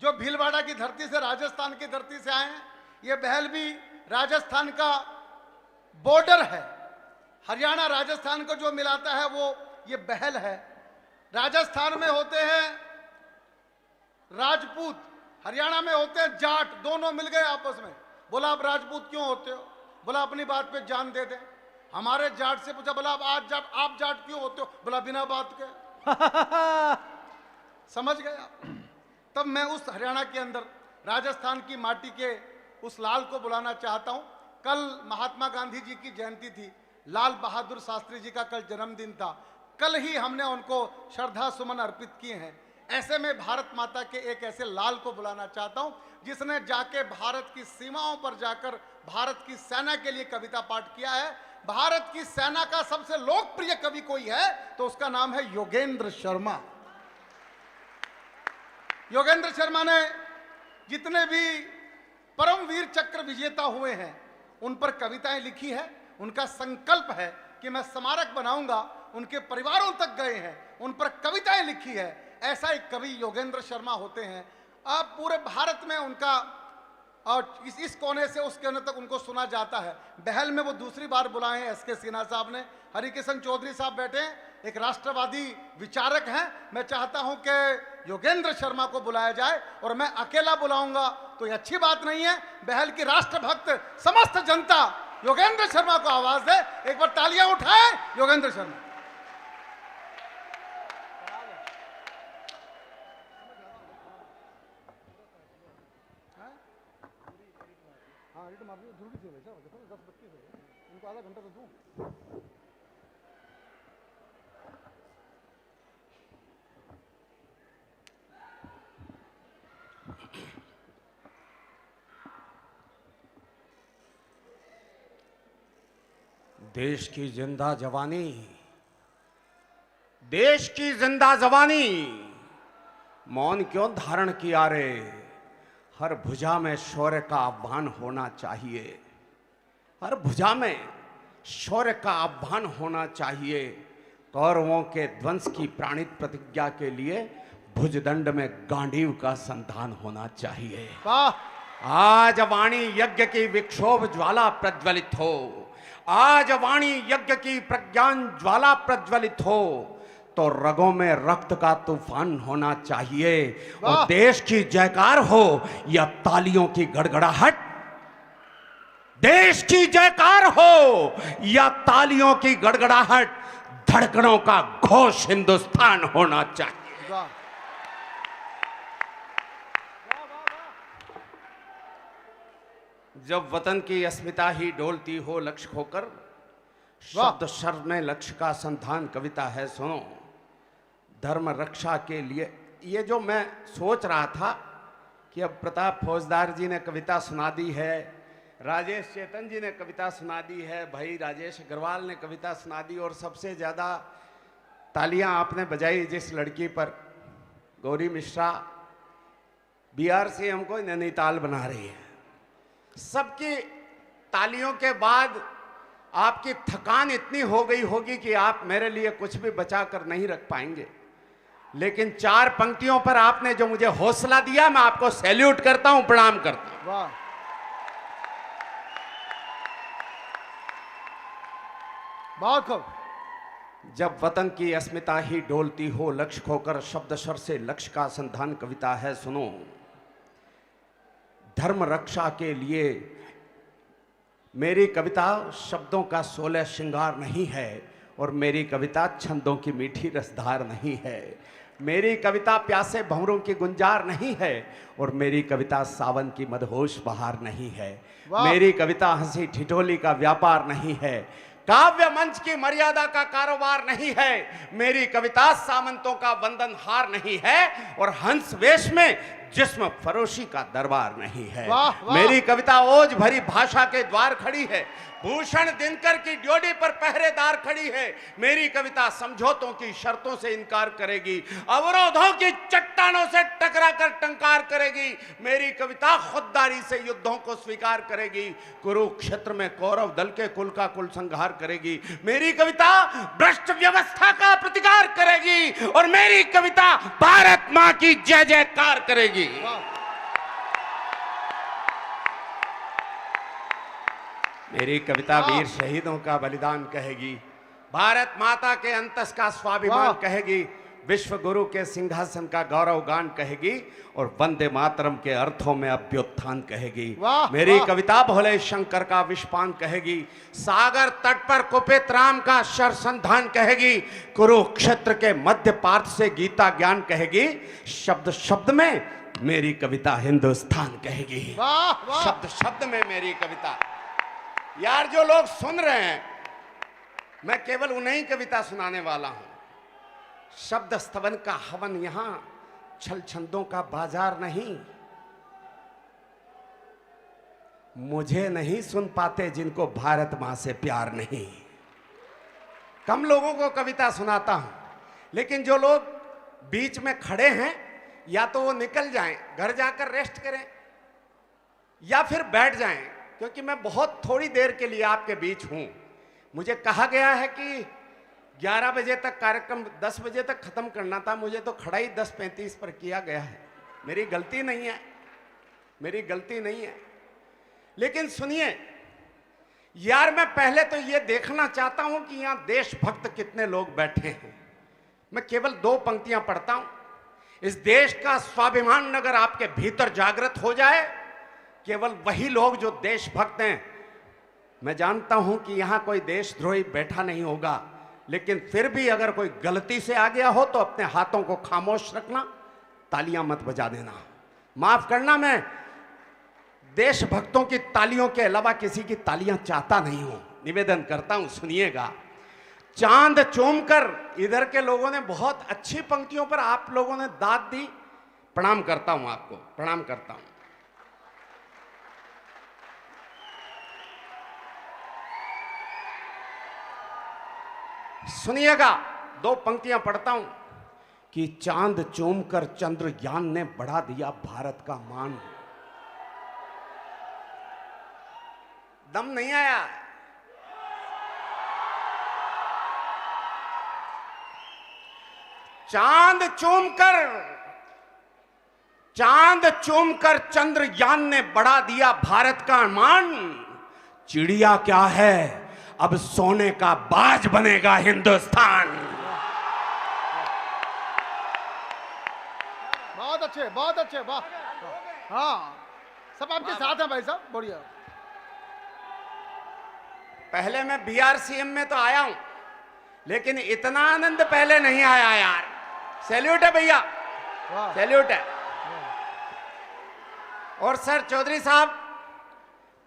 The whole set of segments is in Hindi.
जो भीलवाड़ा की धरती से, राजस्थान की धरती से आए हैं। ये बहल भी राजस्थान का बॉर्डर है। हरियाणा राजस्थान को जो मिलाता है वो ये बहल है। राजस्थान में होते हैं राजपूत, हरियाणा में होते हैं जाट, दोनों मिल गए आपस में। बोला आप राजपूत क्यों होते हो? बोला अपनी बात पे जान दे दे। हमारे जाट से पूछा, बोला आप जाट क्यों होते हो? बोला बिना बात के। समझ गए आप? तब मैं उस हरियाणा के अंदर राजस्थान की माटी के उस लाल को बुलाना चाहता हूं। कल महात्मा गांधी जी की जयंती थी, लाल बहादुर शास्त्री जी का कल जन्मदिन था। कल ही हमने उनको श्रद्धा सुमन अर्पित किए हैं। ऐसे में भारत माता के एक ऐसे लाल को बुलाना चाहता हूं जिसने जाके भारत की सीमाओं पर जाकर भारत की सेना के लिए कविता पाठ किया है। भारत की सेना का सबसे लोकप्रिय कवि कोई है तो उसका नाम है योगेंद्र शर्मा। योगेंद्र शर्मा ने जितने भी परमवीर चक्र विजेता हुए हैं उन पर कविताएं लिखी है। उनका संकल्प है कि मैं स्मारक बनाऊंगा, उनके परिवारों तक गए हैं, उन पर कविताएं लिखी है। ऐसा एक कवि योगेंद्र शर्मा होते हैं। अब पूरे भारत में उनका और इस कोने से उस कोने तक उनको सुना जाता है। बहल में वो दूसरी बार बुलाए हैं एस के सिन्हा साहब ने। हरिकिशन चौधरी साहब बैठे हैं, एक राष्ट्रवादी विचारक हैं। मैं चाहता हूं कि योगेंद्र शर्मा को बुलाया जाए और मैं अकेला बुलाऊंगा तो ये अच्छी बात नहीं है। बहल की राष्ट्रभक्त समस्त जनता योगेंद्र शर्मा को आवाज दे। एक बार तालियां उठाए योगेंद्र शर्मा। इनको आधा घंटा तो दूं। देश की जिंदा जवानी, देश की जिंदा जवानी, मौन क्यों धारण किया रे? हर भुजा में शौर्य का आह्वान होना चाहिए, हर भुजा में शौर्य का आह्वान होना चाहिए। कौरवों के ध्वंस की प्राणित प्रतिज्ञा के लिए भुजदंड में गांडीव का संधान होना चाहिए। आज वाणी यज्ञ की विक्षोभ ज्वाला प्रज्वलित हो, आज वाणी यज्ञ की प्रज्ञान ज्वाला प्रज्वलित हो, तो रगों में रक्त का तूफान होना चाहिए और देश की जयकार हो या तालियों की गड़गड़ाहट। देश की जयकार हो या तालियों की गड़गड़ाहट, धड़कनों का घोष हिंदुस्तान होना चाहिए। जब वतन की अस्मिता ही डोलती हो लक्ष्य खोकर, शब्द शर में लक्ष्य का संधान कविता है सुनो। धर्म रक्षा के लिए, ये जो मैं सोच रहा था कि अब प्रताप फौजदार जी ने कविता सुना दी है, राजेश चेतन जी ने कविता सुना दी है, भाई राजेश अग्रवाल ने कविता सुना दी, और सबसे ज़्यादा तालियां आपने बजाई जिस लड़की पर, गौरी मिश्रा, बिहार से हमको नैनीताल बना रही है। सबकी तालियों के बाद आपकी थकान इतनी हो गई होगी कि आप मेरे लिए कुछ भी बचा कर नहीं रख पाएंगे, लेकिन चार पंक्तियों पर आपने जो मुझे हौसला दिया, मैं आपको सैल्यूट करता हूं, प्रणाम करता हूं। वाह, बहुत खूब। जब वतन की अस्मिता ही डोलती हो लक्ष्य खोकर, शब्द शर से लक्ष्य का संधान कविता है सुनो। धर्म रक्षा के लिए मेरी कविता शब्दों का 16 श्रृंगार नहीं है, और मेरी कविता छंदों की मीठी रसधार नहीं है। मेरी कविता प्यासे भंवरों की गुंजार नहीं है, और मेरी कविता सावन की मदहोश बहार नहीं है। मेरी कविता हंसी ठिठोली का व्यापार नहीं है, काव्य मंच की मर्यादा का कारोबार नहीं है। मेरी कविता सामंतों का वंदन हार नहीं है, और हंस वेश में जिस्म फरोशी का दरबार नहीं है। मेरी कविता ओज भरी भाषा के द्वार खड़ी है, भूषण दिनकर की ड्योढ़ी पर पहरेदार खड़ी है। मेरी कविता समझौतों की शर्तों से इनकार करेगी, अवरोधों की चट्टानों से टकरा कर टंकार करेगी। मेरी कविता खुददारी से युद्धों को स्वीकार करेगी, कुरुक्षेत्र में कौरव दल के कुल का कुल संहार करेगी। मेरी कविता भ्रष्ट व्यवस्था का प्रतिकार करेगी, और मेरी कविता भारत मां की जय जयकार करेगी। मेरी कविता वीर शहीदों का बलिदान कहेगी, भारत माता के अंतस का स्वाभिमान कहेगी, विश्व गुरु के सिंहासन का गौरव गान कहेगी और वंदे मातरम के अर्थों में अभ्युत्थान कहेगी। मेरी कविता भोले शंकर का विषपान कहेगी, सागर तट पर कुपित राम का शरसंधान कहेगी, कुरुक्षेत्र के मध्य पार्थ से गीता ज्ञान कहेगी, शब्द शब्द में मेरी कविता हिंदुस्तान कहेगी। शब्द शब्द में मेरी कविता। यार जो लोग सुन रहे हैं, मैं केवल उन्हें ही कविता सुनाने वाला हूं। शब्द स्तवन का हवन यहां, छल छंदों का बाजार नहीं। मुझे नहीं सुन पाते जिनको भारत मां से प्यार नहीं। कम लोगों को कविता सुनाता हूं, लेकिन जो लोग बीच में खड़े हैं, या तो वो निकल जाएं, घर जाकर रेस्ट करें, या फिर बैठ जाएं, क्योंकि मैं बहुत थोड़ी देर के लिए आपके बीच हूं। मुझे कहा गया है कि 11 बजे तक कार्यक्रम 10 बजे तक खत्म करना था, मुझे तो खड़ा ही 10:35 पर किया गया है। मेरी गलती नहीं है, मेरी गलती नहीं है। लेकिन सुनिए यार, मैं पहले तो ये देखना चाहता हूं कि यहां देशभक्त कितने लोग बैठे हैं। मैं केवल 2 पंक्तियां पढ़ता हूं। इस देश का स्वाभिमान अगर आपके भीतर जागृत हो जाए, केवल वही लोग जो देशभक्त हैं। मैं जानता हूं कि यहां कोई देशद्रोही बैठा नहीं होगा, लेकिन फिर भी अगर कोई गलती से आ गया हो तो अपने हाथों को खामोश रखना, तालियां मत बजा देना, माफ करना। मैं देशभक्तों की तालियों के अलावा किसी की तालियां चाहता नहीं हूं। निवेदन करता हूं, सुनिएगा। चांद चूमकर, इधर के लोगों ने बहुत अच्छी पंक्तियों पर आप लोगों ने दाद दी, प्रणाम करता हूं, आपको प्रणाम करता हूं। सुनिएगा, 2 पंक्तियां पढ़ता हूं कि चांद चूमकर चंद्रयान ने बढ़ा दिया भारत का मान। दम नहीं आया। चांद चूमकर चंद्रयान ने बढ़ा दिया भारत का मान। चिड़िया क्या है, अब सोने का बाज बनेगा हिंदुस्तान। बहुत अच्छे, बहुत अच्छे, वाह। हाँ, सब आपके साथ हैं भाई साहब, बढ़िया। पहले मैं बीआरसीएम में तो आया हूं, लेकिन इतना आनंद पहले नहीं आया यार। सैल्यूट है भैया, सैल्यूट है। और सर चौधरी साहब,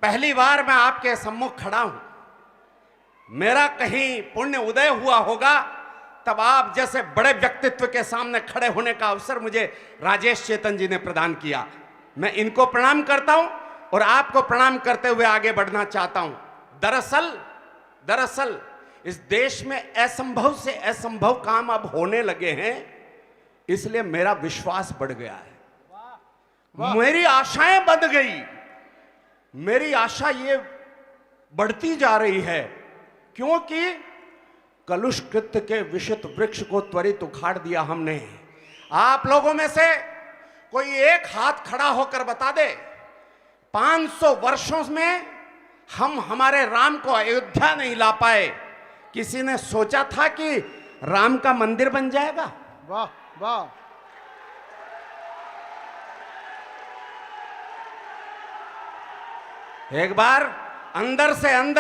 पहली बार मैं आपके सम्मुख खड़ा हूं। मेरा कहीं पुण्य उदय हुआ होगा, तब आप जैसे बड़े व्यक्तित्व के सामने खड़े होने का अवसर मुझे राजेश चेतन जी ने प्रदान किया। मैं इनको प्रणाम करता हूं और आपको प्रणाम करते हुए आगे बढ़ना चाहता हूं। दरअसल इस देश में असंभव से असंभव काम अब होने लगे हैं, इसलिए मेरा विश्वास बढ़ गया है। मेरी आशाएं बंध गई। मेरी आशा ये बढ़ती जा रही है, क्योंकि कलुष कृत्य के विषित वृक्ष को त्वरित उखाड़ दिया हमने। आप लोगों में से कोई एक हाथ खड़ा होकर बता दे, 500 वर्षों में हम हमारे राम को अयोध्या नहीं ला पाए। किसी ने सोचा था कि राम का मंदिर बन जाएगा? वाह वाह। एक बार अंदर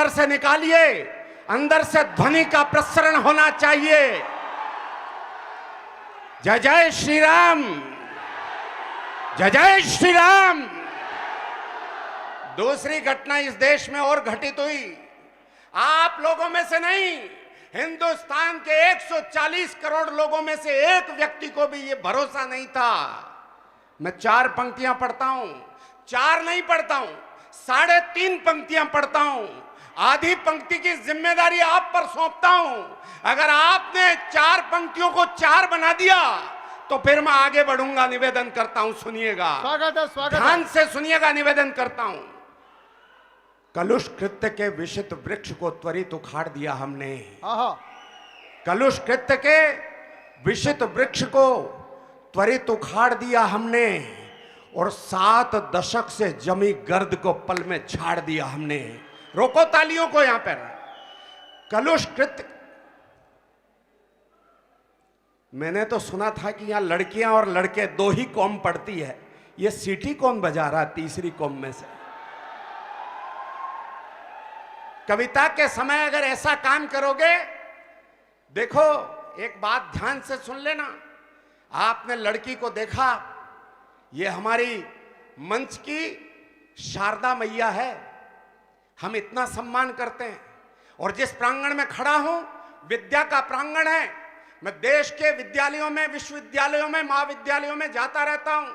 से निकालिए, अंदर से ध्वनि का प्रसरण होना चाहिए। जय जय श्री राम, जय जय श्री राम। दूसरी घटना इस देश में और घटित हुई। आप लोगों में से नहीं, हिंदुस्तान के 140 करोड़ लोगों में से एक व्यक्ति को भी यह भरोसा नहीं था। मैं 4 पंक्तियां पढ़ता हूं, 4 नहीं पढ़ता हूं, 3.5 पंक्तियां पढ़ता हूं। आधी पंक्ति की जिम्मेदारी आप पर सौंपता हूं। अगर आपने 4 पंक्तियों को 4 बना दिया तो फिर मैं आगे बढ़ूंगा। निवेदन करता हूं, सुनिएगा, स्वागत है, स्वागत है। ध्यान से सुनिएगा, निवेदन करता हूं। कलुष कृत्य के विषित वृक्ष को त्वरित उखाड़ दिया हमने। कलुष कृत्य के विषित वृक्ष को त्वरित उखाड़ दिया हमने और 7 दशक से जमी गर्द को पल में छाड़ दिया हमने। रोको तालियों को यहां पर। कलुष कृत्य, मैंने तो सुना था कि यहां लड़कियां और लड़के दो ही कौम पढ़ती है, ये सीटी कौन बजा रहा तीसरी कौम में से? कविता के समय अगर ऐसा काम करोगे, देखो एक बात ध्यान से सुन लेना, आपने लड़की को देखा, ये हमारी मंच की शारदा मैया है, हम इतना सम्मान करते हैं। और जिस प्रांगण में खड़ा हूं, विद्या का प्रांगण है। मैं देश के विद्यालयों में, विश्वविद्यालयों में, महाविद्यालयों में जाता रहता हूं।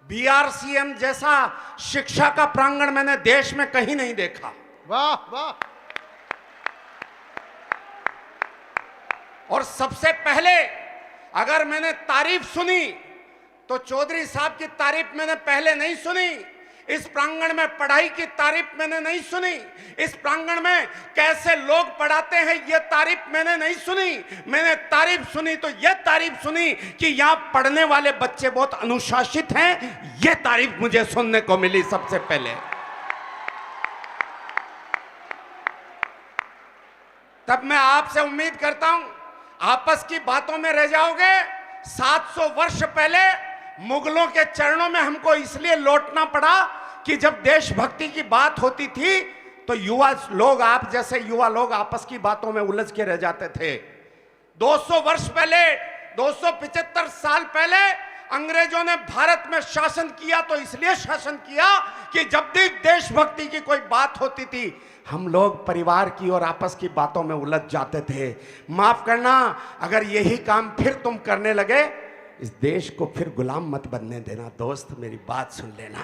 बीआरसीएम जैसा शिक्षा का प्रांगण मैंने देश में कहीं नहीं देखा। वाह वाह। और सबसे पहले अगर मैंने तारीफ सुनी तो चौधरी साहब की तारीफ मैंने पहले नहीं सुनी। इस प्रांगण में पढ़ाई की तारीफ मैंने नहीं सुनी। इस प्रांगण में कैसे लोग पढ़ाते हैं ये तारीफ मैंने नहीं सुनी। मैंने तारीफ सुनी तो ये तारीफ सुनी कि यहां पढ़ने वाले बच्चे बहुत अनुशासित हैं, ये तारीफ मुझे सुनने को मिली सबसे पहले। तब मैं आपसे उम्मीद करता हूं आपस की बातों में रह जाओगे। 700 वर्ष पहले मुगलों के चरणों में हमको इसलिए लौटना पड़ा कि जब देशभक्ति की बात होती थी तो युवा लोग, आप जैसे युवा लोग आपस की बातों में उलझ के रह जाते थे। 200 वर्ष पहले, 275 साल पहले अंग्रेजों ने भारत में शासन किया तो इसलिए शासन किया कि जब भी देशभक्ति की कोई बात होती थी हम लोग परिवार की और आपस की बातों में उलझ जाते थे। माफ करना, अगर यही काम फिर तुम करने लगे, इस देश को फिर गुलाम मत बनने देना। दोस्त मेरी बात सुन लेना।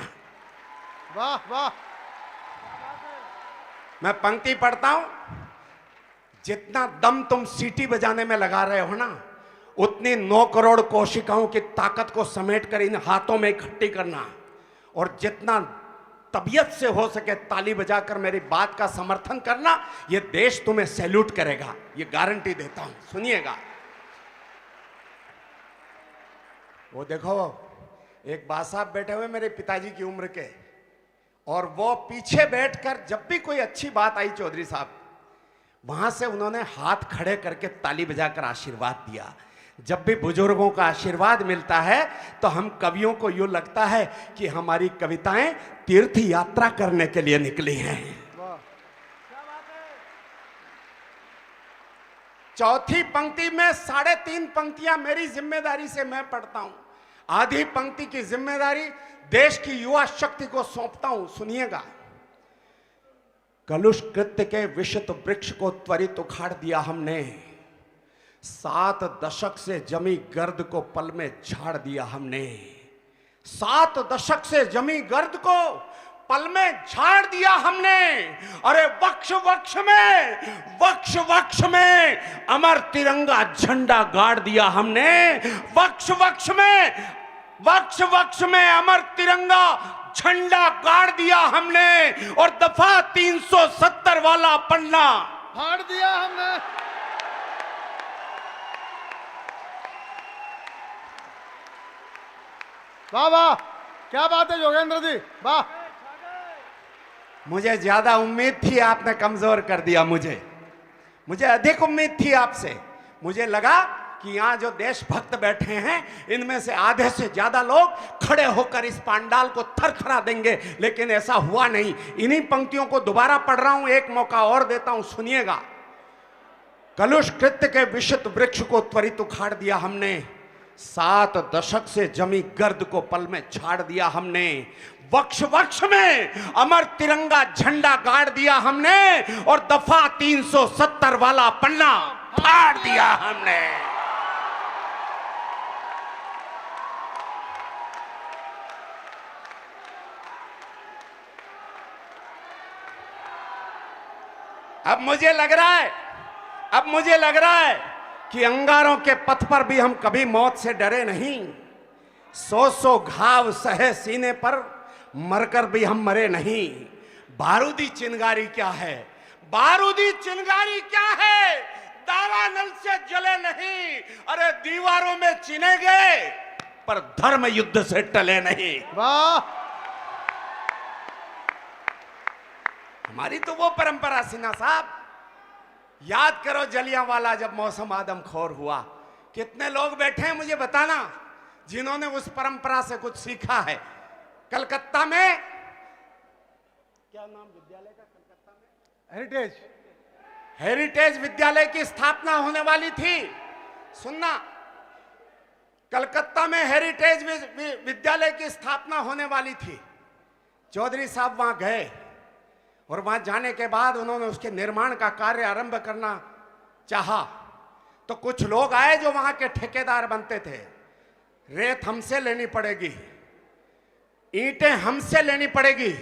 वाह वाह। मैं पंक्ति पढ़ता हूं, जितना दम तुम सीटी बजाने में लगा रहे हो ना, उतनी 9 करोड़ कोशिकाओं की ताकत को समेटकर इन हाथों में इकट्ठी करना, और जितना तबीयत से हो सके ताली बजाकर मेरी बात का समर्थन करना। यह देश तुम्हें सैल्यूट करेगा, ये गारंटी देता हूं। सुनिएगा, वो देखो एक बात साहब बैठे हुए मेरे पिताजी की उम्र के, और वो पीछे बैठकर जब भी कोई अच्छी बात आई चौधरी साहब, वहां से उन्होंने हाथ खड़े करके ताली बजाकर आशीर्वाद दिया। जब भी बुजुर्गों का आशीर्वाद मिलता है तो हम कवियों को यूं लगता है कि हमारी कविताएं तीर्थ यात्रा करने के लिए निकली हैं। चौथी पंक्ति में 3.5 पंक्तियां मेरी जिम्मेदारी से मैं पढ़ता हूं। आधी पंक्ति की जिम्मेदारी देश की युवा शक्ति को सौंपता हूं। सुनिएगा, कलुष कृत्य के विषित वृक्ष को त्वरित उखाड़ दिया हमने, 7 दशक से जमी गर्द को पल में झाड़ दिया हमने। 7 दशक से जमी गर्द को पल में झाड़ दिया हमने। अरे वक्ष वक्ष में अमर तिरंगा झंडा गाड़ दिया हमने। वक्ष वक्ष में अमर तिरंगा झंडा गाड़ दिया हमने, और दफा 370 वाला पन्ना फाड़ दिया हमने। वाह वाह, क्या बात है योगेंद्र जी, वाह। मुझे ज्यादा उम्मीद थी, आपने कमजोर कर दिया। मुझे अधिक उम्मीद थी आपसे। मुझे लगा कि यहां जो देशभक्त बैठे हैं इनमें से आधे से ज्यादा लोग खड़े होकर इस पांडाल को थरथरा देंगे, लेकिन ऐसा हुआ नहीं। इन्हीं पंक्तियों को दोबारा पढ़ रहा हूं, एक मौका और देता हूं, सुनिएगा। कलुष कृत्य के विषित वृक्ष को त्वरित उखाड़ दिया हमने, 7 दशक से जमी गर्द को पल में झाड़ दिया हमने। वक्ष में अमर तिरंगा झंडा गाड़ दिया हमने, और दफा 370 वाला पन्ना फाड़ दिया हमने। अब मुझे लग रहा है कि अंगारों के पथ पर भी हम कभी मौत से डरे नहीं। 100 घाव सहे सीने पर मरकर भी हम मरे नहीं। बारूदी चिंगारी क्या है? दावा नल से जले नहीं। अरे दीवारों में चिने गए पर धर्म युद्ध से टले नहीं। वाह। हमारी तो वो परंपरा सिन्हा साहब। याद करो जलियांवाला जब मौसम आदमखोर हुआ, कितने लोग बैठे हैं मुझे बताना जिन्होंने उस परंपरा से कुछ सीखा है। कलकत्ता में क्या नाम विद्यालय का, कलकत्ता में हेरिटेज विद्यालय की स्थापना होने वाली थी। सुनना, कलकत्ता में हेरिटेज विद्यालय की स्थापना होने वाली थी। चौधरी साहब वहां गए और वहां जाने के बाद उन्होंने उसके निर्माण का कार्य आरंभ करना चाहा, तो कुछ लोग आए जो वहां के ठेकेदार बनते थे। रेत हमसे लेनी पड़ेगी, ईंटें हमसे लेनी पड़ेगी,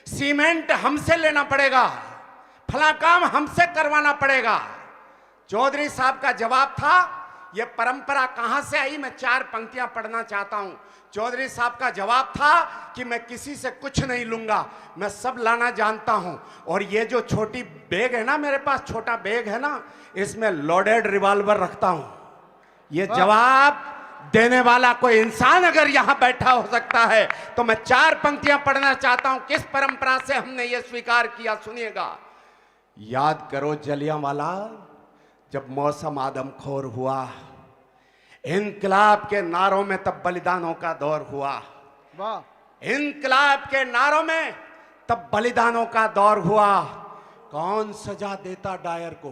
सीमेंट हमसे लेना पड़ेगा, फला काम हमसे करवाना पड़ेगा। चौधरी साहब का जवाब था, यह परंपरा कहां से आई? मैं 4 पंक्तियां पढ़ना चाहता हूं। चौधरी साहब का जवाब था कि मैं किसी से कुछ नहीं लूंगा, मैं सब लाना जानता हूं। और ये जो छोटी बैग है ना, मेरे पास छोटा बैग है ना, इसमें लोडेड रिवॉल्वर रखता हूं। ये जवाब देने वाला कोई इंसान अगर यहां बैठा हो सकता है तो मैं 4 पंक्तियां पढ़ना चाहता हूं। किस परंपरा से हमने यह स्वीकार किया, सुनिएगा। याद करो जलियांवाला जब मौसम आदमखोर हुआ, इनकलाब के नारों में तब बलिदानों का दौर हुआ। वाह। इनकलाब के नारों में तब बलिदानों का दौर हुआ। कौन सजा देता डायर को?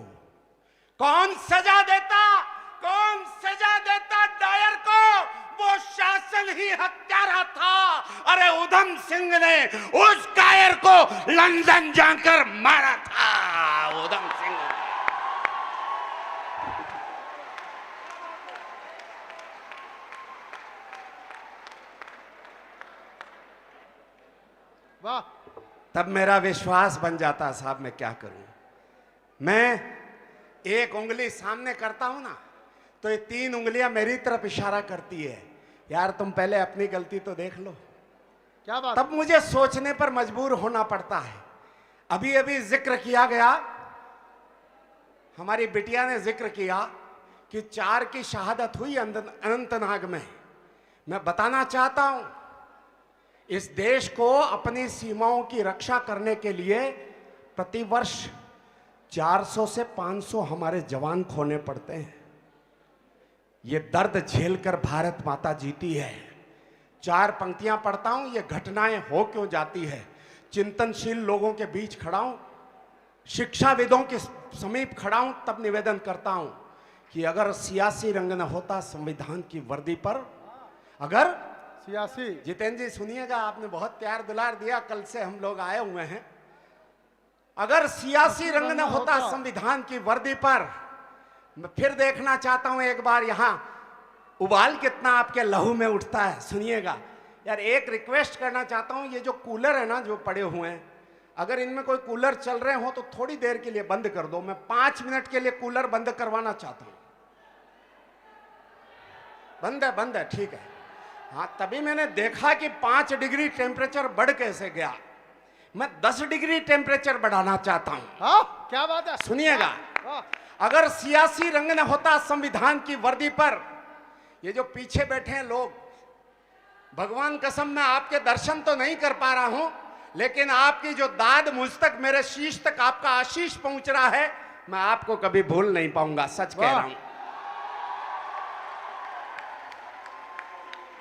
कौन सजा देता? कौन सजा देता डायर को? वो शासन ही हत्यारा था। अरे उधम सिंह ने उस कायर को लंदन जाकर मारा था। उधम सिंह। वाह। तब मेरा विश्वास बन जाता, साहब मैं क्या करूं। मैं एक उंगली सामने करता हूं ना, तो ये 3 उंगलियां मेरी तरफ इशारा करती है, यार तुम पहले अपनी गलती तो देख लो। क्या बात। तब मुझे सोचने पर मजबूर होना पड़ता है। अभी अभी जिक्र किया गया, हमारी बिटिया ने जिक्र किया कि 4 की शहादत हुई अनंतनाग में। मैं बताना चाहता हूं, इस देश को अपनी सीमाओं की रक्षा करने के लिए प्रतिवर्ष 400 से 500 हमारे जवान खोने पड़ते हैं। ये दर्द झेलकर भारत माता जीती है। 4 पंक्तियां पढ़ता हूं, ये घटनाएं हो क्यों जाती है। चिंतनशील लोगों के बीच खड़ा हूं, शिक्षाविदों के समीप खड़ा हूं, तब निवेदन करता हूं कि अगर सियासी रंग न होता संविधान की वर्दी पर, अगर सियासी, जितेंद्र जी सुनिएगा, आपने बहुत प्यार दुलार दिया, कल से हम लोग आए हुए हैं। अगर सियासी रंग न होता संविधान की वर्दी पर, मैं फिर देखना चाहता हूं एक बार यहां उबाल कितना आपके लहू में उठता है। सुनिएगा यार, एक रिक्वेस्ट करना चाहता हूं, ये जो कूलर है ना जो पड़े हुए हैं, अगर इनमें कोई कूलर चल रहे हो तो थोड़ी देर के लिए बंद कर दो। मैं 5 मिनट के लिए कूलर बंद करवाना चाहता हूं। बंद है, ठीक है। हाँ, तभी मैंने देखा कि 5 डिग्री टेम्परेचर बढ़ कैसे गया। मैं 10 डिग्री टेम्परेचर बढ़ाना चाहता हूं। हाँ, क्या बात है। सुनिएगा, अगर सियासी रंग न होता संविधान की वर्दी पर, ये जो पीछे बैठे हैं लोग, भगवान कसम मैं आपके दर्शन तो नहीं कर पा रहा हूं, लेकिन आपकी जो दाद मुझ तक, मेरे शीश तक आपका आशीष पहुंच रहा है, मैं आपको कभी भूल नहीं पाऊंगा। सच कह रहा हूं।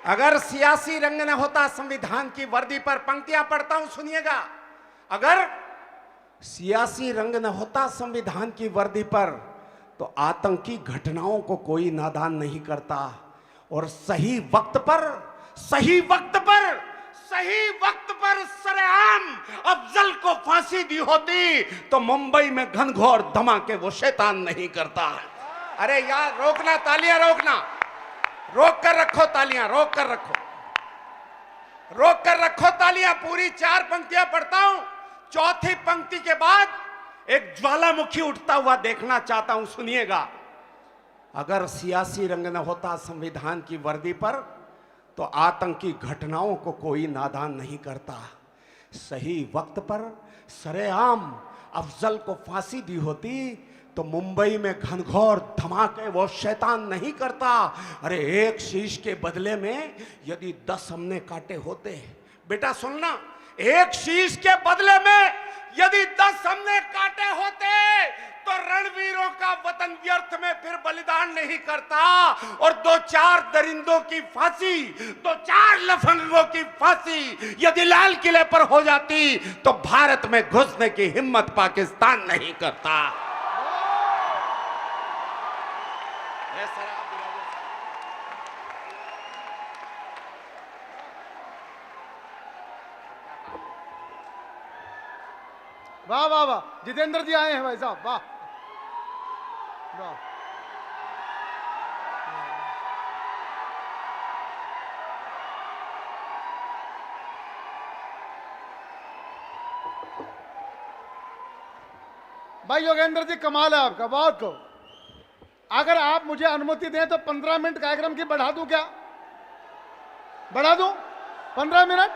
अगर सियासी रंग न होता संविधान की वर्दी पर, पंक्तियां पढ़ता हूं, सुनिएगा। अगर सियासी रंग न होता संविधान की वर्दी पर, तो आतंकी घटनाओं को कोई नादान नहीं करता, और सही वक्त पर सरेआम अफजल को फांसी दी होती तो मुंबई में घनघोर धमाके वो शैतान नहीं करता। अरे यार, रोकना, तालियां रोकना, रोक कर रखो तालियां, रोक कर रखो तालियां। पूरी 4 पंक्तियां पढ़ता हूं, चौथी पंक्ति के बाद एक ज्वालामुखी उठता हुआ देखना चाहता हूं। सुनिएगा, अगर सियासी रंग न होता संविधान की वर्दी पर, तो आतंकी घटनाओं को कोई नादान नहीं करता। सही वक्त पर सरेआम अफजल को फांसी दी होती तो मुंबई में घनघोर धमाके वो शैतान नहीं करता। अरे एक शीश के बदले में यदि 10 हमने काटे होते, बेटा सुनना, एक शीश के बदले में यदि 10 हमने काटे होते तो रणवीरों का वतन व्यर्थ में फिर बलिदान नहीं करता, और 2-4 दरिंदों की फांसी, 2-4 लफंगों की फांसी यदि लाल किले पर हो जाती तो भारत में घुसने की हिम्मत पाकिस्तान नहीं करता। वाह वाह वाह, जितेंद्र जी आए हैं भाई साहब, वाह वाह। भाई योगेंद्र जी कमाल है आपका, बहुत को। अगर आप मुझे अनुमति दें तो 15 मिनट कार्यक्रम की बढ़ा दूं क्या? बढ़ा दूं? 15 मिनट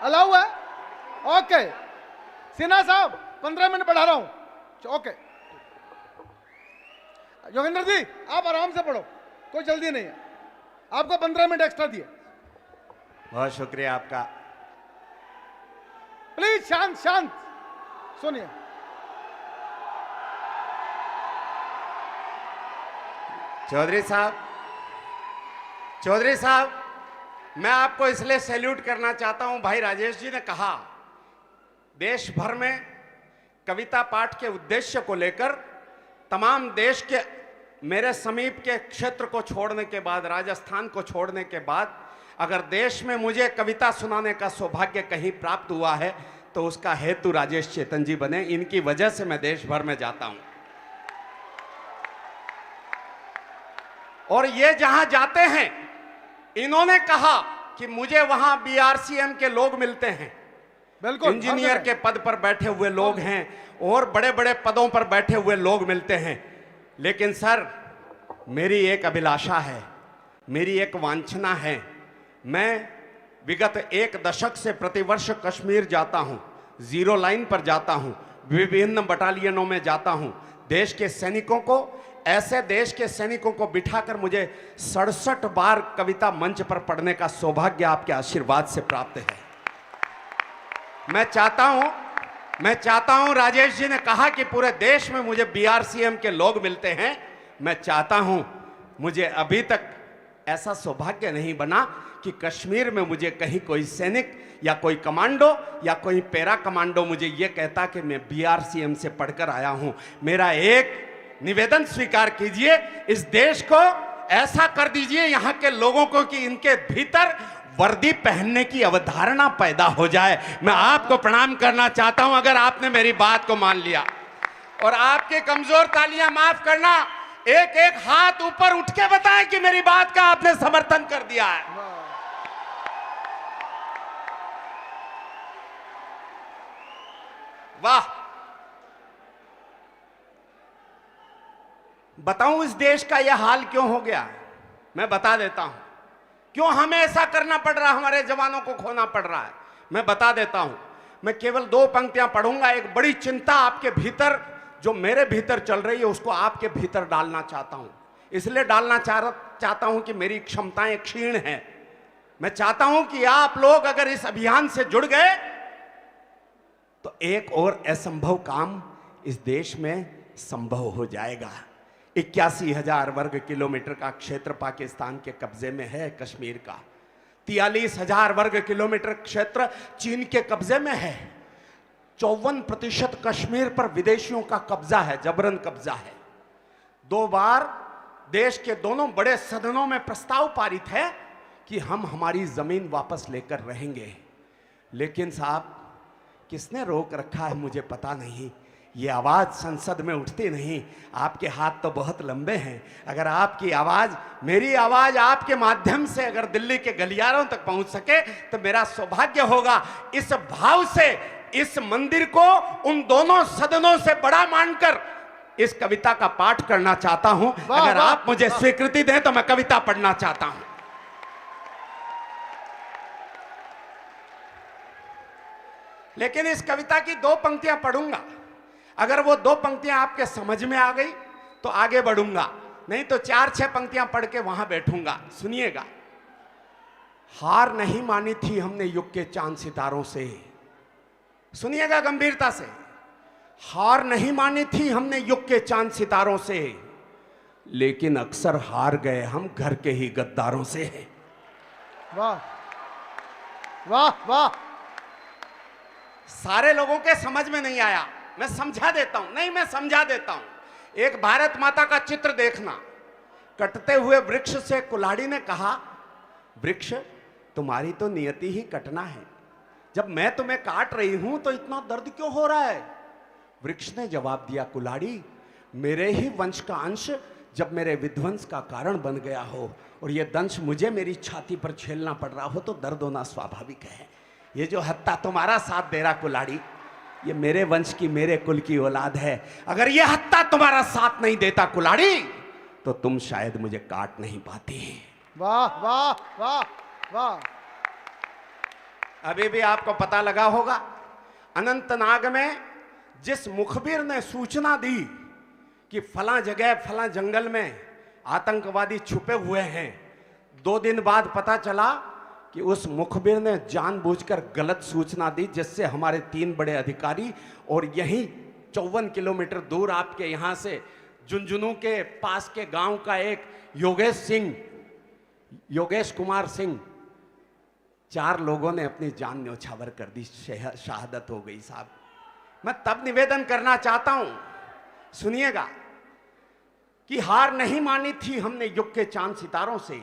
अलाउ है? ओके सिन्हा साहब 15 मिनट बढ़ा रहा हूं। ओके योगेंद्र जी आप आराम से पढ़ो, कोई जल्दी नहीं है, आपको 15 मिनट एक्स्ट्रा दिए। बहुत शुक्रिया आपका। प्लीज शांत शांत सुनिए। चौधरी साहब, मैं आपको इसलिए सैल्यूट करना चाहता हूं। भाई राजेश जी ने कहा देश भर में कविता पाठ के उद्देश्य को लेकर तमाम देश के मेरे समीप के क्षेत्र को छोड़ने के बाद, राजस्थान को छोड़ने के बाद, अगर देश में मुझे कविता सुनाने का सौभाग्य कहीं प्राप्त हुआ है तो उसका हेतु राजेश चेतन जी बने। इनकी वजह से मैं देश भर में जाता हूं, और ये जहां जाते हैं इन्होंने कहा कि मुझे वहां बीआरसीएम के लोग मिलते हैं, बिल्कुल इंजीनियर के पद पर बैठे हुए लोग हैं और बड़े बड़े पदों पर बैठे हुए लोग मिलते हैं। लेकिन सर मेरी एक अभिलाषा है, मेरी एक वांछना है। मैं विगत 1 दशक से प्रतिवर्ष कश्मीर जाता हूं, जीरो लाइन पर जाता हूं, विभिन्न बटालियनों में जाता हूं। देश के सैनिकों को, ऐसे देश के सैनिकों को बिठाकर मुझे 67 बार कविता मंच पर पढ़ने का सौभाग्य आपके आशीर्वाद से प्राप्त है। मैं चाहता हूं, राजेश जी ने कहा कि पूरे देश में मुझे बीआरसीएम के लोग मिलते हैं। मैं चाहता हूं, मुझे अभी तक ऐसा सौभाग्य नहीं बना कि कश्मीर में मुझे कहीं कोई सैनिक या कोई कमांडो या कोई पैरा कमांडो मुझे यह कहता कि मैं बीआरसीएम से पढ़कर आया हूं। मेरा एक निवेदन स्वीकार कीजिए, इस देश को ऐसा कर दीजिए यहां के लोगों को कि इनके भीतर वर्दी पहनने की अवधारणा पैदा हो जाए। मैं आपको प्रणाम करना चाहता हूं अगर आपने मेरी बात को मान लिया। और आपके कमजोर तालियां माफ करना, एक एक हाथ ऊपर उठ के बताएं कि मेरी बात का आपने समर्थन कर दिया है। वाह। बताऊं इस देश का यह हाल क्यों हो गया? मैं बता देता हूं क्यों हमें ऐसा करना पड़ रहा है, हमारे जवानों को खोना पड़ रहा है। मैं बता देता हूं। मैं केवल 2 पंक्तियां पढ़ूंगा। एक बड़ी चिंता आपके भीतर, जो मेरे भीतर चल रही है, उसको आपके भीतर डालना चाहता हूं। इसलिए डालना चाहता हूं कि मेरी क्षमताएं क्षीण हैं। मैं चाहता हूं कि आप लोग अगर इस अभियान से जुड़ गए तो एक और असंभव काम इस देश में संभव हो जाएगा। 81,000 वर्ग किलोमीटर का क्षेत्र पाकिस्तान के कब्जे में है कश्मीर का। 43,000 वर्ग किलोमीटर क्षेत्र चीन के कब्जे में है। 54% कश्मीर पर विदेशियों का कब्जा है, जबरन कब्जा है। 2 बार देश के दोनों बड़े सदनों में प्रस्ताव पारित है कि हम हमारी जमीन वापस लेकर रहेंगे। लेकिन साहब किसने रोक रखा है मुझे पता नहीं। ये आवाज़ संसद में उठती नहीं। आपके हाथ तो बहुत लंबे हैं। अगर आपकी आवाज़, मेरी आवाज़ आपके माध्यम से अगर दिल्ली के गलियारों तक पहुंच सके तो मेरा सौभाग्य होगा। इस भाव से इस मंदिर को उन दोनों सदनों से बड़ा मानकर इस कविता का पाठ करना चाहता हूं। अगर आप मुझे स्वीकृति दें तो मैं कविता पढ़ना चाहता हूं। लेकिन इस कविता की 2 पंक्तियां पढ़ूंगा। अगर वो 2 पंक्तियां आपके समझ में आ गई तो आगे बढ़ूंगा, नहीं तो 4-6 पंक्तियां पढ़ के वहां बैठूंगा। सुनिएगा। हार नहीं मानी थी हमने युग के चांद सितारों से। सुनिएगा गंभीरता से। हार नहीं मानी थी हमने युग के चांद सितारों से, लेकिन अक्सर हार गए हम घर के ही गद्दारों से। वाह वाह वाह। सारे लोगों के समझ में नहीं आया, मैं समझा देता हूं। नहीं, मैं समझा देता हूं। एक भारत माता का चित्र देखना। कटते हुए वृक्ष से कुल्हाड़ी ने कहा, वृक्ष तुम्हारी तो नियति ही कटना है, जब मैं तुम्हें काट रही हूं तो इतना दर्द क्यों हो रहा है? वृक्ष ने जवाब दिया, कुल्हाड़ी मेरे ही वंश का अंश जब मेरे विध्वंस का कारण बन गया हो और यह दंश मुझे मेरी छाती पर झेलना पड़ रहा हो तो दर्द होना स्वाभाविक है। ये जो हत्ता तुम्हारा साथ दे रहा कुल्हाड़ी, ये मेरे वंश की, मेरे कुल की औलाद है। अगर ये हत्ता तुम्हारा साथ नहीं देता कुल्हाड़ी, तो तुम शायद मुझे काट नहीं पाती। वाह वाह वाह वाह। अभी भी आपको पता लगा होगा, अनंतनाग में जिस मुखबिर ने सूचना दी कि फला जगह फला जंगल में आतंकवादी छुपे हुए हैं, 2 दिन बाद पता चला कि उस मुखबिर ने जानबूझकर गलत सूचना दी, जिससे हमारे 3 बड़े अधिकारी और यहीं 54 किलोमीटर दूर आपके यहां से झुंझुनू के पास के गांव का एक योगेश कुमार सिंह, 4 लोगों ने अपनी जान न्यौछावर कर दी, शहादत हो गई साहब। मैं तब निवेदन करना चाहता हूं, सुनिएगा, कि हार नहीं मानी थी हमने युग के चांद सितारों से,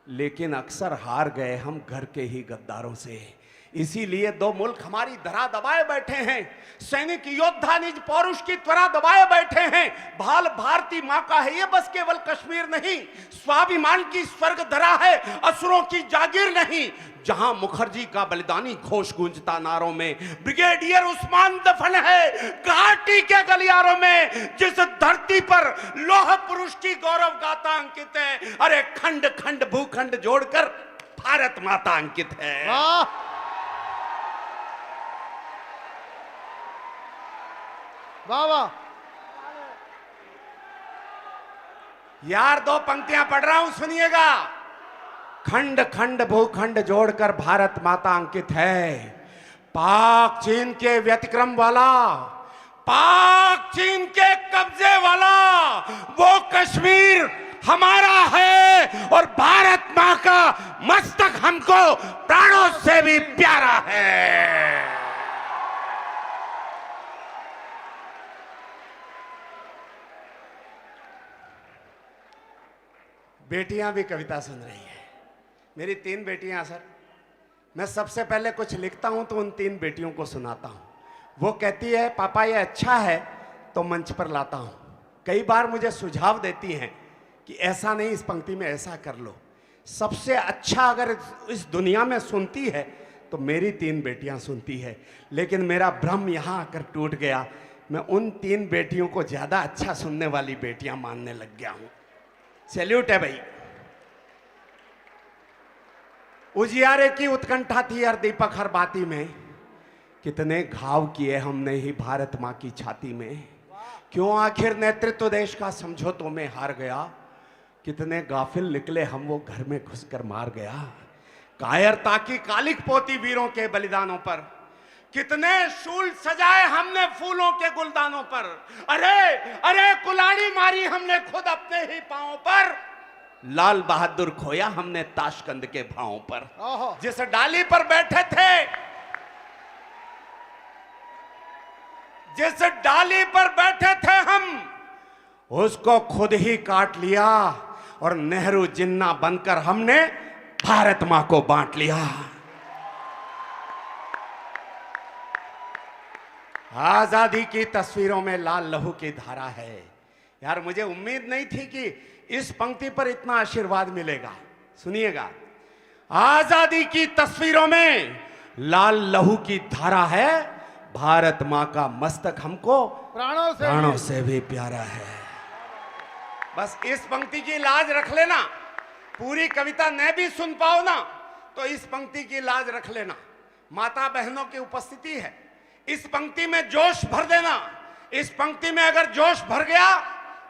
लेकिन अक्सर हार गए हम घर के ही गद्दारों से। इसीलिए 2 मुल्क हमारी धरा दबाए बैठे हैं, सैनिक योद्धा निज पौरुष की त्वरा दबाए बैठे हैं। भाल भारती मां का है ये बस केवल कश्मीर नहीं, स्वाभिमान की स्वर्ग धरा है, असुरों की जागीर नहीं। जहां मुखर्जी का बलिदानी घोष गूंजता नारों में, ब्रिगेडियर उस्मान दफन है घाटी के गलियारों में। जिस धरती पर लौह पुरुष की गौरव गाथा अंकित है, अरे खंड खंड भूखंड जोड़कर भारत माता अंकित है। वाह वाह। यार 2 पंक्तियां पढ़ रहा हूं, सुनिएगा। खंड खंड भूखंड जोड़कर भारत माता अंकित है। पाक चीन के व्यतिक्रम वाला, पाक चीन के कब्जे वाला वो कश्मीर हमारा है, और भारत मां का मस्तक हमको प्राणों से भी प्यारा है। बेटियां भी कविता सुन रही हैं। मेरी 3 बेटियां सर, मैं सबसे पहले कुछ लिखता हूं तो उन 3 बेटियों को सुनाता हूं। वो कहती है, पापा ये अच्छा है, तो मंच पर लाता हूं। कई बार मुझे सुझाव देती हैं कि ऐसा नहीं, इस पंक्ति में ऐसा कर लो। सबसे अच्छा अगर इस दुनिया में सुनती है तो मेरी 3 बेटियां सुनती है, लेकिन मेरा भ्रम यहां आकर टूट गया। मैं उन 3 बेटियों को ज्यादा अच्छा सुनने वाली बेटियां मानने लग गया हूं। सैल्यूट है भाई। उजियारे की उत्कंठा थी हर दीपक हर बाती में, कितने घाव किए हमने ही भारत मां की छाती में। क्यों आखिर नेतृत्व देश का समझौतों में हार गया, कितने गाफिल निकले हम वो घर में घुसकर मार गया। कायरता की कालिक पोती वीरों के बलिदानों पर, कितने शूल सजाए हमने फूलों के गुलदानों पर। अरे अरे कुल्हाड़ी मारी हमने खुद अपने ही पांवों पर, लाल बहादुर खोया हमने ताशकंद के भावों पर। जिस डाली पर बैठे थे, जिस डाली पर बैठे थे हम, उसको खुद ही काट लिया, और नेहरू जिन्ना बनकर हमने भारत मां को बांट लिया। आजादी की तस्वीरों में लाल लहू की धारा है। यार मुझे उम्मीद नहीं थी कि इस पंक्ति पर इतना आशीर्वाद मिलेगा। सुनिएगा, आजादी की तस्वीरों में लाल लहू की धारा है, भारत मां का मस्तक हमको प्राणों से भी प्यारा है। बस इस पंक्ति की लाज रख लेना, पूरी कविता न भी सुन पाओ ना तो इस पंक्ति की लाज रख लेना। माता बहनों की उपस्थिति है, इस पंक्ति में जोश भर देना। इस पंक्ति में अगर जोश भर गया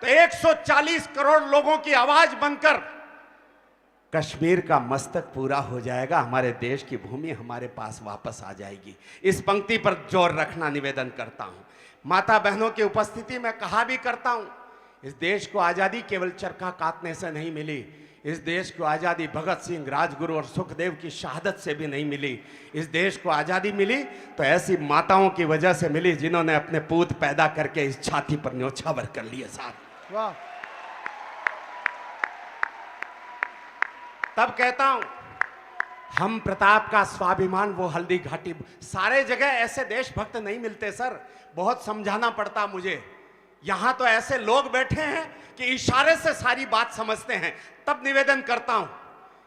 तो 140 करोड़ लोगों की आवाज बनकर कश्मीर का मस्तक पूरा हो जाएगा, हमारे देश की भूमि हमारे पास वापस आ जाएगी। इस पंक्ति पर जोर रखना निवेदन करता हूं। माता बहनों की उपस्थिति में कहा भी करता हूं, इस देश को आजादी केवल चरखा काटने से नहीं मिली, इस देश को आजादी भगत सिंह, राजगुरु और सुखदेव की शहादत से भी नहीं मिली। इस देश को आजादी मिली तो ऐसी माताओं की वजह से मिली जिन्होंने अपने पूत पैदा करके इस छाती पर न्योछावर कर लिए साहब। वाह। तब कहता हूं, हम प्रताप का स्वाभिमान वो हल्दी घाटी, सारे जगह ऐसे देशभक्त नहीं मिलते सर, बहुत समझाना पड़ता मुझे। यहां तो ऐसे लोग बैठे हैं कि इशारे से सारी बात समझते हैं। तब निवेदन करता हूं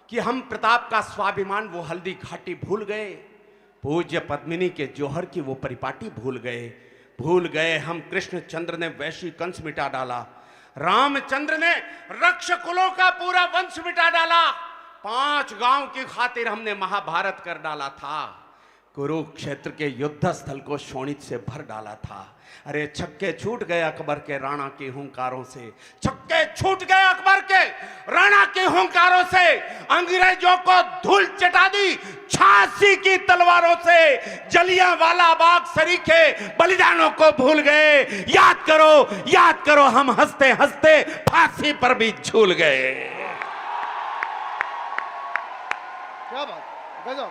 कि हम प्रताप का स्वाभिमान वो हल्दी घाटी भूल गए, पूज्य पद्मिनी के जौहर की वो परिपाटी भूल गए हम कृष्णचंद्र ने वैशी कंस मिटा डाला, रामचंद्र ने रक्ष कुलों का पूरा वंश मिटा डाला, 5 गांव की खातिर हमने महाभारत कर डाला था, कुरुक्षेत्र के युद्ध स्थल को शोणित से भर डाला था। अरे छक्के छूट गए अकबर के राणा के हुंकारों से, छक्के छूट गए अकबर के राणा के हुंकारों से, अंग्रेजों को धूल चटा दी झांसी की तलवारों से, जलियांवाला बाग सरीखे बलिदानों को भूल गए। याद करो हम हंसते हंसते फांसी पर भी झूल गए। क्या बात, गजब।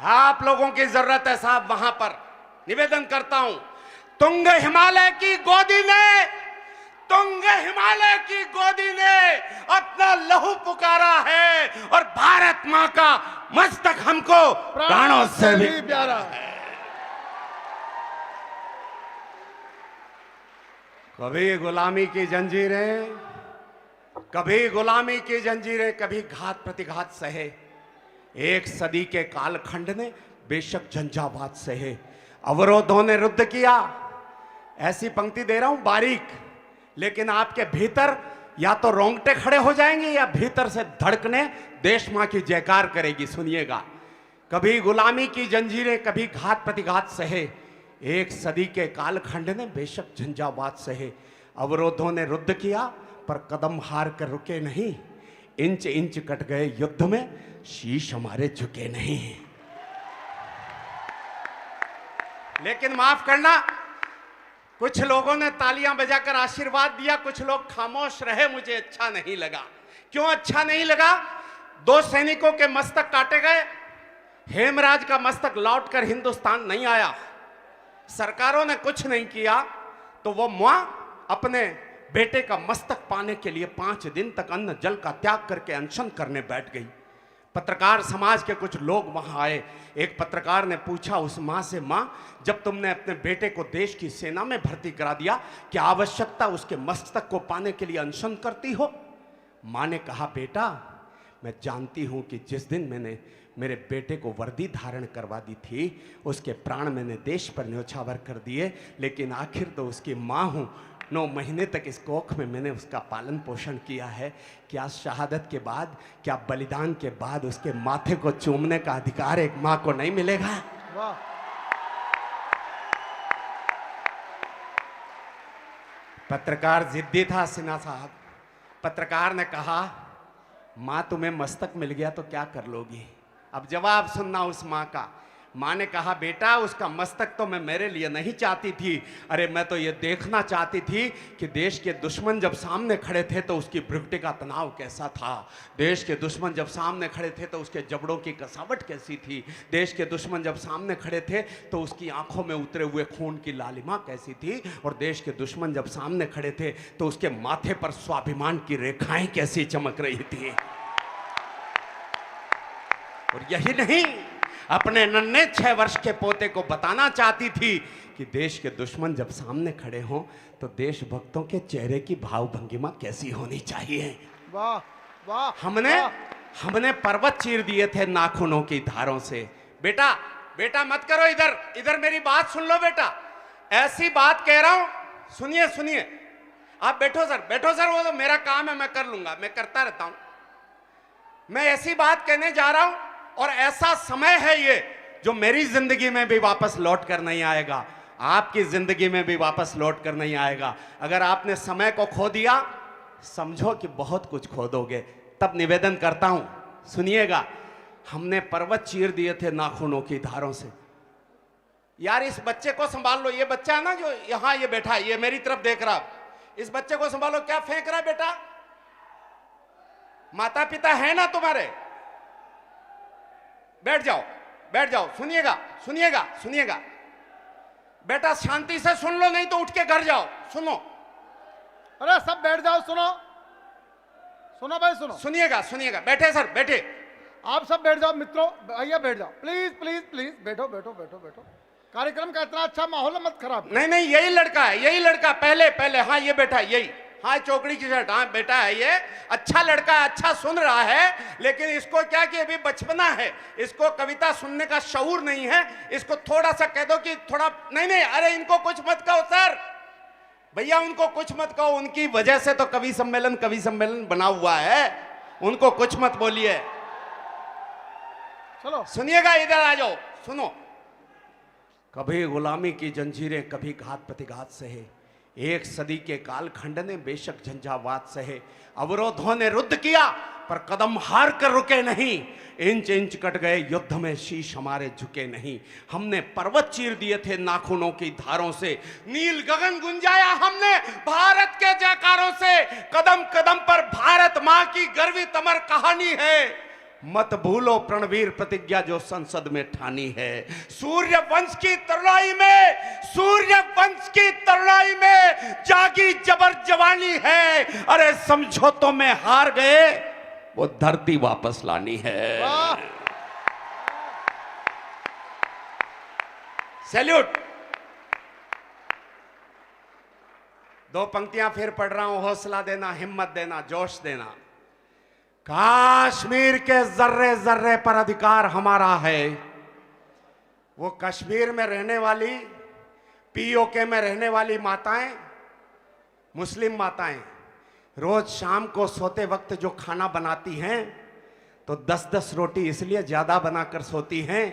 आप लोगों की जरूरत है साहब वहां पर। निवेदन करता हूं, तुंग हिमालय की गोदी ने अपना लहू पुकारा है और भारत मां का मस्तक हमको प्राणों से भी प्यारा है। कभी गुलामी की जंजीरें, कभी घात प्रतिघात सहे, एक सदी के कालखंड ने बेशक झंझावात सहे, अवरोधों ने रुद्ध किया। ऐसी पंक्ति दे रहा हूं बारीक, लेकिन आपके भीतर या तो रोंगटे खड़े हो जाएंगे या भीतर से धड़कने देश मां की जयकार करेगी। सुनिएगा, कभी गुलामी की जंजीरें, कभी घात प्रतिघात सहे, एक सदी के कालखंड ने बेशक झंझावात सहे, अवरोधों ने रुद्ध किया पर कदम हार कर रुके नहीं, इंच इंच कट गए युद्ध में, शीश हमारे झुके नहीं। लेकिन माफ करना, कुछ लोगों ने तालियां बजाकर आशीर्वाद दिया, कुछ लोग खामोश रहे, मुझे अच्छा नहीं लगा। क्यों अच्छा नहीं लगा? 2 सैनिकों के मस्तक काटे गए, हेमराज का मस्तक लौटकर हिंदुस्तान नहीं आया, सरकारों ने कुछ नहीं किया, तो वो मां अपने बेटे का मस्तक पाने के लिए 5 दिन तक अन्न जल का त्याग करके अनशन करने बैठ गई। पत्रकार समाज के कुछ लोग वहां आए। एक पत्रकार ने पूछा उस मां से, मां जब तुमने अपने बेटे को देश की सेना में भर्ती करा दिया, क्या आवश्यकता उसके मस्तक को पाने के लिए अनशन करती हो? मां ने कहा, बेटा मैं जानती हूं कि जिस दिन मैंने मेरे बेटे को वर्दी धारण करवा दी थी, उसके प्राण मैंने देश पर न्योछावर कर दिए, लेकिन आखिर तो उसकी मां हूं। 9 महीने तक इस कोख में मैंने उसका पालन पोषण किया है। क्या शहादत के बाद, क्या बलिदान के बाद उसके माथे को चूमने का अधिकार एक मां को नहीं मिलेगा? वाह। पत्रकार जिद्दी था सिन्हा साहब। पत्रकार ने कहा, मां तुम्हें मस्तक मिल गया तो क्या कर लोगी? अब जवाब सुनना उस मां का। मां ने कहा, बेटा उसका मस्तक तो मैं मेरे लिए नहीं चाहती थी, अरे मैं तो ये देखना चाहती थी कि देश के दुश्मन जब सामने खड़े थे तो उसकी भ्रुकुटी का तनाव कैसा था, देश के दुश्मन जब सामने खड़े थे तो उसके जबड़ों की कसावट कैसी थी, देश के दुश्मन जब सामने खड़े थे तो उसकी आंखों में उतरे हुए खून की लालिमा कैसी थी, और देश के दुश्मन जब सामने खड़े थे तो उसके माथे पर स्वाभिमान की रेखाएं कैसी चमक रही थी। और यही नहीं, अपने नन्हे 6 वर्ष के पोते को बताना चाहती थी कि देश के दुश्मन जब सामने खड़े हों तो देशभक्तों के चेहरे की भाव भंगिमा कैसी होनी चाहिए। वाह वाह। हमने पर्वत चीर दिए थे नाखूनों की धारों से। बेटा मत करो, इधर मेरी बात सुन लो बेटा, ऐसी बात कह रहा हूं, सुनिए। आप बैठो सर, वो तो मेरा काम है, मैं कर लूंगा, मैं करता रहता हूं। मैं ऐसी बात कहने जा रहा हूं और ऐसा समय है ये जो मेरी जिंदगी में भी वापस लौट कर नहीं आएगा। आपकी जिंदगी में भी वापस लौट कर नहीं आएगा। अगर आपने समय को खो दिया, समझो कि बहुत कुछ खो दोगे। तब निवेदन करता हूं, सुनिएगा, हमने पर्वत चीर दिए थे नाखूनों की धारों से। यार इस बच्चे को संभाल लो, ये बच्चा है ना जो यहां ये बैठा है, ये मेरी तरफ देख रहा, इस बच्चे को संभालो। क्या फेंक रहा है बेटा? माता पिता है ना तुम्हारे? बैठ जाओ, बैठ जाओ, सुनिएगा सुनिएगा सुनिएगा बेटा, शांति से सुन लो, नहीं तो उठ के घर जाओ। सुनो, अरे सब बैठ जाओ, सुनो सुनो भाई, सुनो, सुनिएगा सुनिएगा। बैठे सर, बैठे। आप सब बैठ जाओ मित्रों, भैया बैठ जाओ, प्लीज प्लीज प्लीज, बैठो बैठो बैठो बैठो। कार्यक्रम का इतना अच्छा माहौल है, मत खराब। नहीं नहीं, यही लड़का है, यही लड़का, पहले पहले, हाँ ये बैठा है, यही, हाँ चौकड़ी की शर्ट, हाँ बेटा है ये, अच्छा लड़का है, अच्छा सुन रहा है। लेकिन इसको क्या कि अभी बचपना है, इसको कविता सुनने का शऊर नहीं है। इसको थोड़ा सा कह दो कि थोड़ा, नहीं नहीं, अरे इनको कुछ मत कहो सर, भैया उनको कुछ मत कहो, उनकी वजह से तो कवि सम्मेलन बना हुआ है, उनको कुछ मत बोलिए। चलो सुनिएगा, इधर आ जाओ, सुनो। कभी गुलामी की जंजीरें, कभी घात प्रतिघात सहे, एक सदी के कालखंड ने बेशक झंझावात सहे, अवरोधों ने रुद्ध किया पर कदम हार कर रुके नहीं, इंच इंच कट गए युद्ध में, शीश हमारे झुके नहीं। हमने पर्वत चीर दिए थे नाखूनों की धारों से, नील गगन गुंजाया हमने भारत के जयकारों से, कदम कदम पर भारत मां की गर्वित अमर कहानी है। मत भूलो प्रणवीर प्रतिज्ञा जो संसद में ठानी है, सूर्य वंश की तरुणाई में, सूर्य वंश की तरुणाई में जागी जबर जवानी है। अरे समझौतों में हार गए, वो धरती वापस लानी है। सैल्यूट। दो पंक्तियां फिर पढ़ रहा हूं, हौसला देना, हिम्मत देना, जोश देना। कश्मीर के जर्रे जर्रे पर अधिकार हमारा है। वो कश्मीर में रहने वाली, पीओके में रहने वाली माताएं, मुस्लिम माताएं, रोज शाम को सोते वक्त जो खाना बनाती हैं, तो 10-10 रोटी इसलिए ज्यादा बनाकर सोती हैं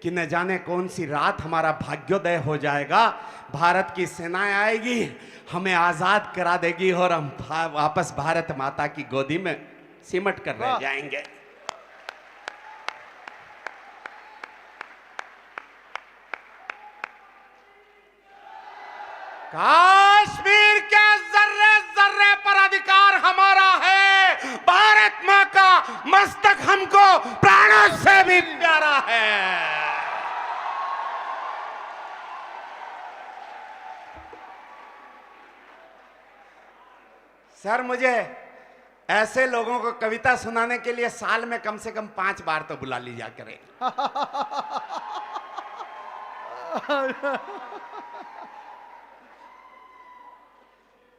कि न जाने कौन सी रात हमारा भाग्योदय हो जाएगा, भारत की सेनाएं आएगी, हमें आजाद करा देगी और हम वापस भारत माता की गोदी में सिमट कर रह जाएंगे। कश्मीर के जर्रे जर्रे पर अधिकार हमारा है, भारत मां का मस्तक हमको प्राणों से भी प्यारा है। सर मुझे ऐसे लोगों को कविता सुनाने के लिए साल में कम से कम 5 बार तो बुला लीजा करें।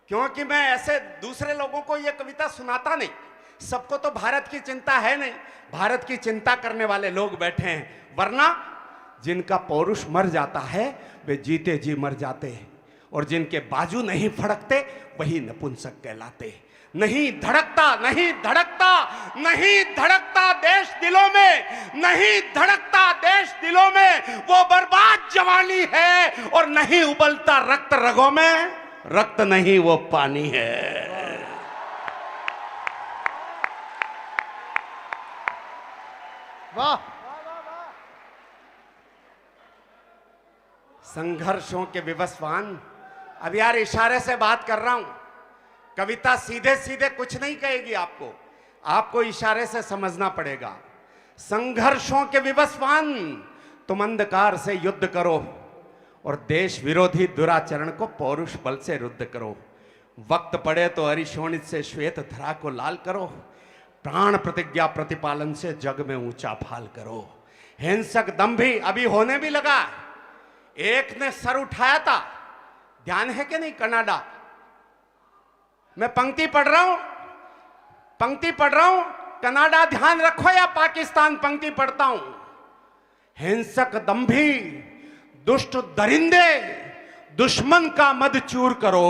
क्योंकि मैं ऐसे दूसरे लोगों को यह कविता सुनाता नहीं। सबको तो भारत की चिंता है नहीं, भारत की चिंता करने वाले लोग बैठे हैं, वरना जिनका पौरुष मर जाता है वे जीते जी मर जाते हैं, और जिनके बाजू नहीं फड़कते वही नपुंसक कहलाते। नहीं धड़कता, नहीं धड़कता, नहीं धड़कता देश दिलों में, नहीं धड़कता देश दिलों में वो बर्बाद जवानी है, और नहीं उबलता रक्त रगों में, रक्त नहीं वो पानी है। वाह। संघर्षों के विवस्वान, अब यार इशारे से बात कर रहा हूं, कविता सीधे सीधे कुछ नहीं कहेगी आपको, आपको इशारे से समझना पड़ेगा। संघर्षों के विवस्वान, तुम अंधकार से युद्ध करो और देश विरोधी दुराचरण को पौरुष बल से रुद्ध करो। वक्त पड़े तो अरिशोणित से श्वेत धरा को लाल करो, प्राण प्रतिज्ञा प्रतिपालन से जग में ऊंचा फाल करो। हिंसक दंभी अभी होने भी लगा, एक ने सर उठाया था, ध्यान है कि नहीं, कनाडा। मैं पंक्ति पढ़ रहा हूं, पंक्ति पढ़ रहा हूं, कनाडा ध्यान रखो या पाकिस्तान, पंक्ति पढ़ता हूं। हिंसक दंभी दुष्ट दरिंदे दुश्मन का मद चूर करो।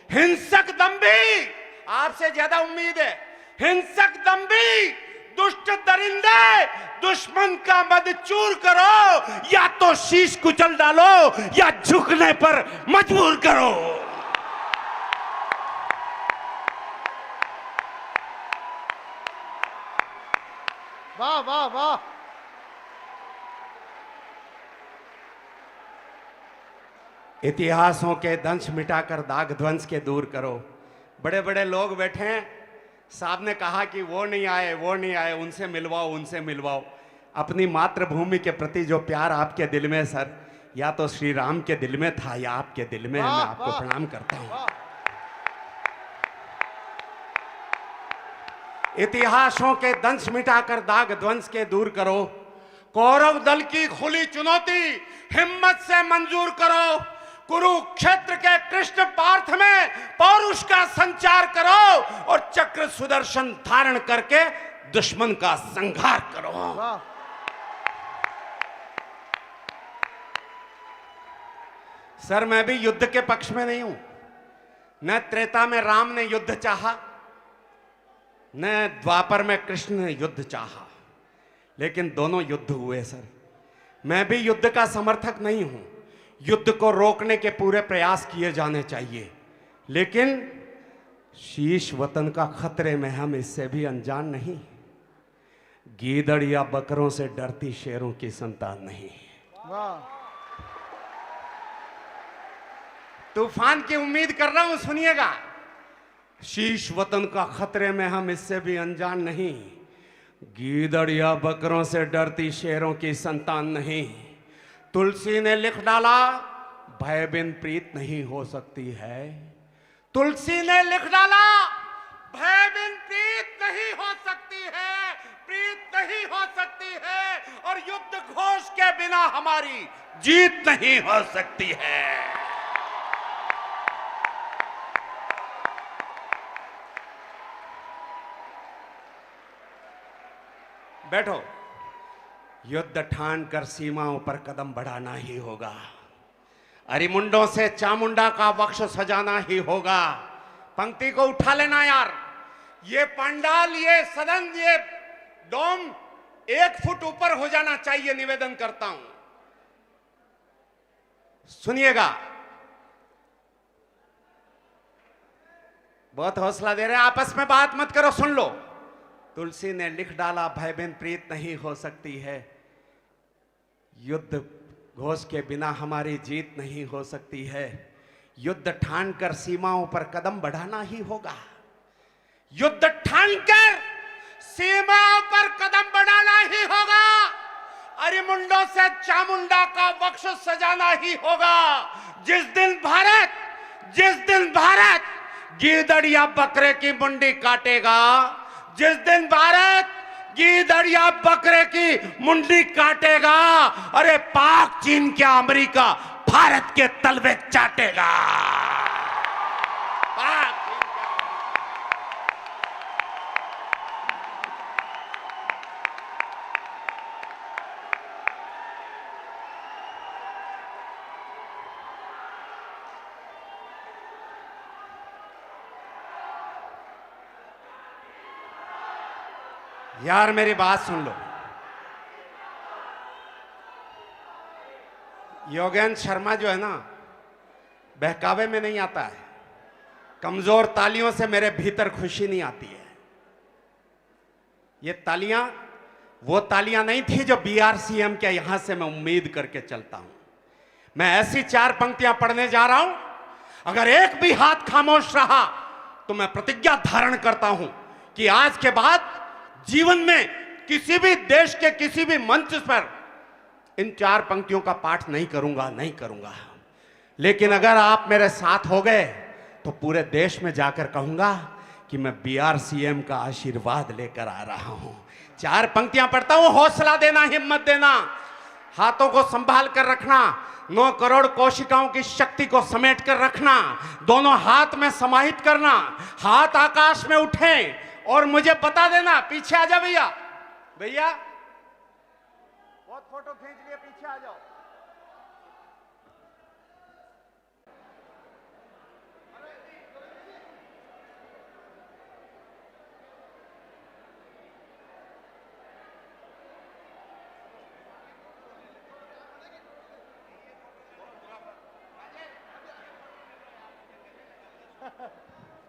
हिंसक दंभी, आपसे ज्यादा उम्मीद है, हिंसक दंभी दुष्ट दरिंदे, दुश्मन का मद चूर करो, या तो शीश कुचल डालो या झुकने पर मजबूर करो। वाह वाह वाह। इतिहासों के दंश मिटाकर दाग ध्वंस के दूर करो। बड़े बड़े लोग बैठे हैं, साहब ने कहा कि वो नहीं आए, वो नहीं आए, उनसे मिलवाओ, उनसे मिलवाओ। अपनी मातृभूमि के प्रति जो प्यार आपके दिल में सर, या तो श्री राम के दिल में था या आपके दिल में है। मैं आपको प्रणाम करता हूं। इतिहासों के दंश मिटाकर दाग ध्वंस के दूर करो। कौरव दल की खुली चुनौती हिम्मत से मंजूर करो। कुरुक्षेत्र के कृष्ण पार्थ में पौरुष का संचार करो और चक्र सुदर्शन धारण करके दुश्मन का संहार करो। सर, मैं भी युद्ध के पक्ष में नहीं हूं। न त्रेता में राम ने युद्ध चाहा, न द्वापर में कृष्ण ने युद्ध चाहा, लेकिन दोनों युद्ध हुए सर। मैं भी युद्ध का समर्थक नहीं हूं। युद्ध को रोकने के पूरे प्रयास किए जाने चाहिए, लेकिन शीश वतन का खतरे में हम इससे भी अनजान नहीं। गीदड़ या बकरों से डरती शेरों की संतान नहीं। तूफान की उम्मीद कर रहा हूं, सुनिएगा। शीश वतन का खतरे में हम इससे भी अनजान नहीं। गीदड़ या बकरों से डरती शेरों की संतान नहीं। तुलसी ने लिख डाला, भय बिन प्रीत नहीं हो सकती है। तुलसी ने लिख डाला, भय बिन प्रीत नहीं हो सकती है, प्रीत नहीं हो सकती है, और युद्ध घोष के बिना हमारी जीत नहीं हो सकती है। बैठो। युद्ध ठान कर सीमाओं पर कदम बढ़ाना ही होगा। अरिमुंडों से चामुंडा का वक्ष सजाना ही होगा। पंक्ति को उठा लेना यार। ये पंडाल, ये सदन, ये डोम 1 फुट ऊपर हो जाना चाहिए, निवेदन करता हूं। सुनिएगा, बहुत हौसला दे रहे हैं, आपस में बात मत करो, सुन लो। तुलसी ने लिख डाला, भय बिन प्रीत नहीं हो सकती है। युद्ध घोष के बिना हमारी जीत नहीं हो सकती है। युद्ध ठान कर सीमाओं पर कदम बढ़ाना ही होगा। युद्ध ठान कर सीमाओं पर कदम बढ़ाना ही होगा। अरिमुंडों से चामुंडा का वक्ष सजाना ही होगा। जिस दिन भारत गीदड़ या बकरे की मुंडी काटेगा, जिस दिन भारत गीदड़ या बकरे की मुंडी काटेगा, अरे पाक, चीन क्या अमेरिका भारत के तलवे चाटेगा। पाक, यार मेरी बात सुन लो। योगेंद्र शर्मा जो है ना, बहकावे में नहीं आता है। कमजोर तालियों से मेरे भीतर खुशी नहीं आती है। ये तालियां वो तालियां नहीं थी जो बीआरसीएम के यहां से मैं उम्मीद करके चलता हूं। मैं ऐसी 4 पंक्तियां पढ़ने जा रहा हूं, अगर एक भी हाथ खामोश रहा तो मैं प्रतिज्ञा धारण करता हूं कि आज के बाद जीवन में किसी भी देश के किसी भी मंच पर इन 4 पंक्तियों का पाठ नहीं करूंगा। लेकिन अगर आप मेरे साथ हो गए तो पूरे देश में जाकर कहूंगा कि मैं बीआरसीएम का आशीर्वाद लेकर आ रहा हूं। 4 पंक्तियां पढ़ता हूं, हौसला देना, हिम्मत देना, हाथों को संभाल कर रखना, 9 करोड़ कोशिकाओं की शक्ति को समेट कर रखना, दोनों हाथ में समाहित करना, हाथ आकाश में उठें और मुझे बता देना। पीछे आ जाओ भैया, बहुत फोटो खींच लिए, पीछे आ जाओ।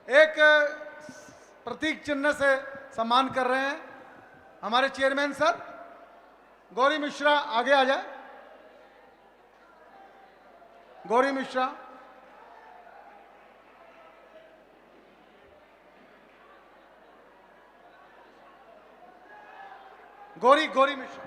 एक प्रतीक चिन्ह से सम्मान कर रहे हैं। हमारे चेयरमैन सर गौरी मिश्रा आगे आ जाए। गौरी मिश्रा, गौरी मिश्रा।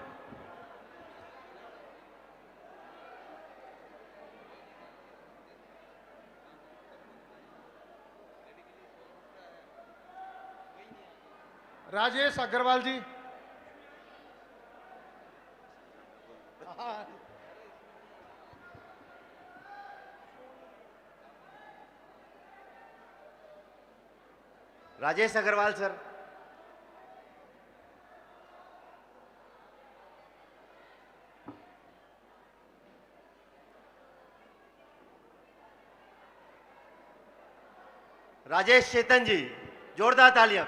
राजेश अग्रवाल जी। राजेश अग्रवाल सर। राजेश चेतन जी, जोरदार तालियां।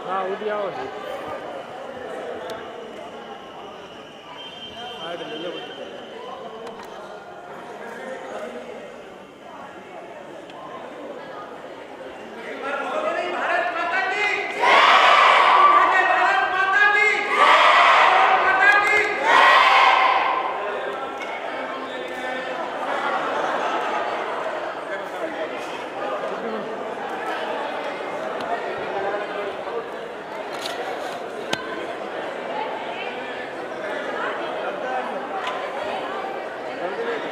हाँ उद्या